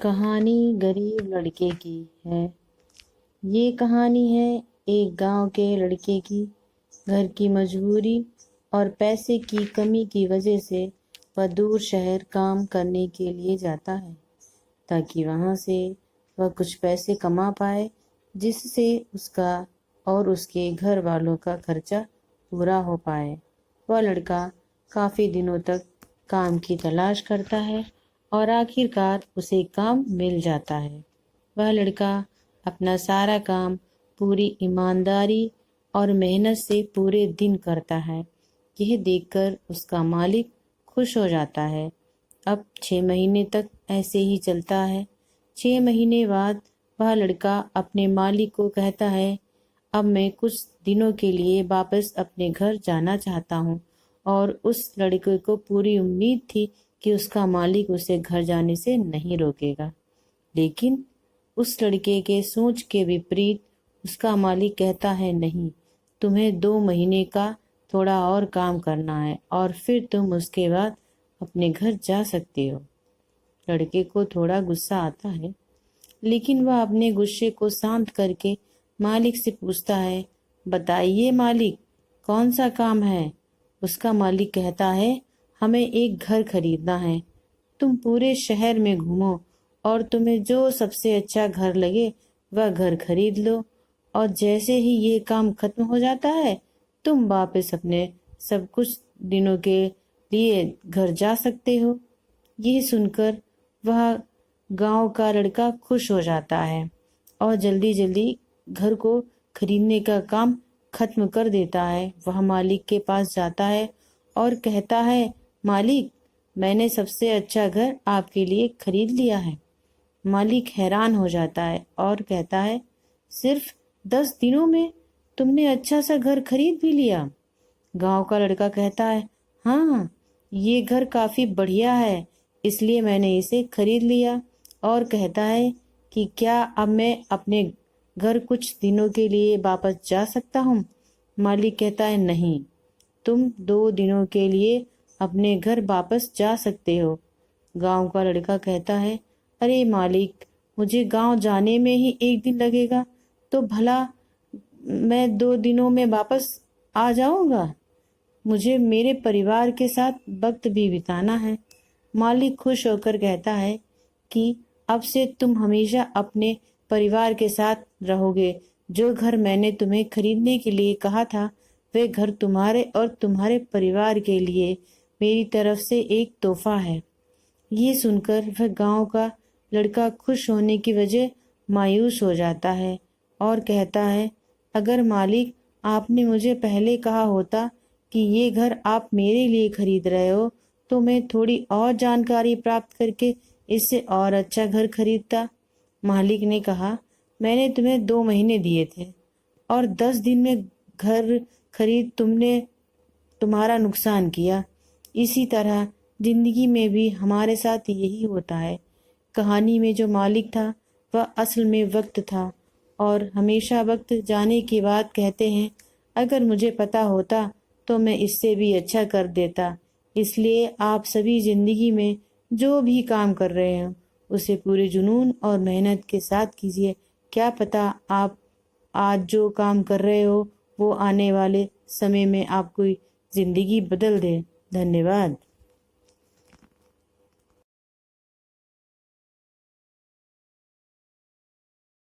کہانی غریب لڑکے کی ہے۔ یہ کہانی ہے ایک گاؤں کے لڑکے کی۔ گھر کی مجبوری اور پیسے کی کمی کی وجہ سے وہ دور شہر کام کرنے کے لیے جاتا ہے تاکہ وہاں سے وہ کچھ پیسے کما پائے جس سے اس کا اور اس کے گھر والوں کا خرچہ پورا ہو پائے۔ وہ لڑکا کافی دنوں تک کام کی تلاش کرتا ہے اور آخر کار اسے کام مل جاتا ہے۔ وہ لڑکا اپنا سارا کام پوری ایمانداری اور محنت سے پورے دن کرتا ہے۔ یہ دیکھ کر اس کا مالک خوش ہو جاتا ہے۔ اب 6 مہینے تک ایسے ہی چلتا ہے۔ 6 مہینے بعد وہ لڑکا اپنے مالک کو کہتا ہے، اب میں کچھ دنوں کے لیے واپس اپنے گھر جانا چاہتا ہوں، اور اس لڑکے کو پوری امید تھی کہ اس کا مالک اسے گھر جانے سے نہیں روکے گا، لیکن اس لڑکے کے سوچ کے وپریت اس کا مالک کہتا ہے، نہیں، تمہیں 2 مہینے کا تھوڑا اور کام کرنا ہے اور پھر تم اس کے بعد اپنے گھر جا سکتے ہو۔ لڑکے کو تھوڑا غصہ آتا ہے، لیکن وہ اپنے غصے کو شانت کر کے مالک سے پوچھتا ہے، بتائیے مالک، کون سا کام ہے؟ اس کا مالک کہتا ہے، ہمیں ایک گھر خریدنا ہے۔ تم پورے شہر میں گھومو اور تمہیں جو سب سے اچھا گھر لگے وہ گھر خرید لو، اور جیسے ہی یہ کام ختم ہو جاتا ہے تم واپس اپنے سب کچھ دنوں کے لیے گھر جا سکتے ہو۔ یہ سن کر وہ گاؤں کا لڑکا خوش ہو جاتا ہے اور جلدی جلدی گھر کو خریدنے کا کام ختم کر دیتا ہے۔ وہ مالک کے پاس جاتا ہے اور کہتا ہے، مالک، میں نے سب سے اچھا گھر آپ کے لیے خرید لیا ہے۔ مالک حیران ہو جاتا ہے اور کہتا ہے، صرف 10 دنوں میں تم نے اچھا سا گھر خرید بھی لیا؟ گاؤں کا لڑکا کہتا ہے، ہاں، یہ گھر کافی بڑھیا ہے، اس لیے میں نے اسے خرید لیا، اور کہتا ہے کہ کیا اب میں اپنے گھر کچھ دنوں کے لیے واپس جا سکتا ہوں؟ مالک کہتا ہے، نہیں، تم 2 دنوں کے لیے اپنے گھر واپس جا سکتے ہو۔ گاؤں کا لڑکا کہتا ہے، ارے مالک، مجھے گاؤں جانے میں ہی 1 دن لگے گا، تو بھلا میں 2 دنوں میں واپس آ جاؤں گا؟ مجھے میرے پریوار کے ساتھ وقت بھی بتانا ہے۔ مالک خوش ہو کر کہتا ہے کہ اب سے تم ہمیشہ اپنے پریوار کے ساتھ رہو گے۔ جو گھر میں نے تمہیں خریدنے کے لیے کہا تھا وہ گھر تمہارے اور تمہارے پریوار کے لیے میری طرف سے ایک تحفہ ہے۔ یہ سن کر وہ گاؤں کا لڑکا خوش ہونے کی وجہ مایوس ہو جاتا ہے اور کہتا ہے، اگر مالک آپ نے مجھے پہلے کہا ہوتا کہ یہ گھر آپ میرے لیے خرید رہے ہو تو میں تھوڑی اور جانکاری پراپت کر کے اس سے اور اچھا گھر خریدتا۔ مالک نے کہا، میں نے تمہیں 2 مہینے دیے تھے اور 10 دن میں گھر خرید تم نے تمہارا نقصان کیا۔ اسی طرح زندگی میں بھی ہمارے ساتھ یہی ہوتا ہے۔ کہانی میں جو مالک تھا وہ اصل میں وقت تھا، اور ہمیشہ وقت جانے کے بعد کہتے ہیں، اگر مجھے پتا ہوتا تو میں اس سے بھی اچھا کر دیتا۔ اس لیے آپ سبھی زندگی میں جو بھی کام کر رہے ہیں اسے پورے جنون اور محنت کے ساتھ کیجیے۔ کیا پتا آپ آج جو کام کر رہے ہو وہ آنے والے سمے میں آپ کی زندگی بدل دے۔ دھنیہ واد۔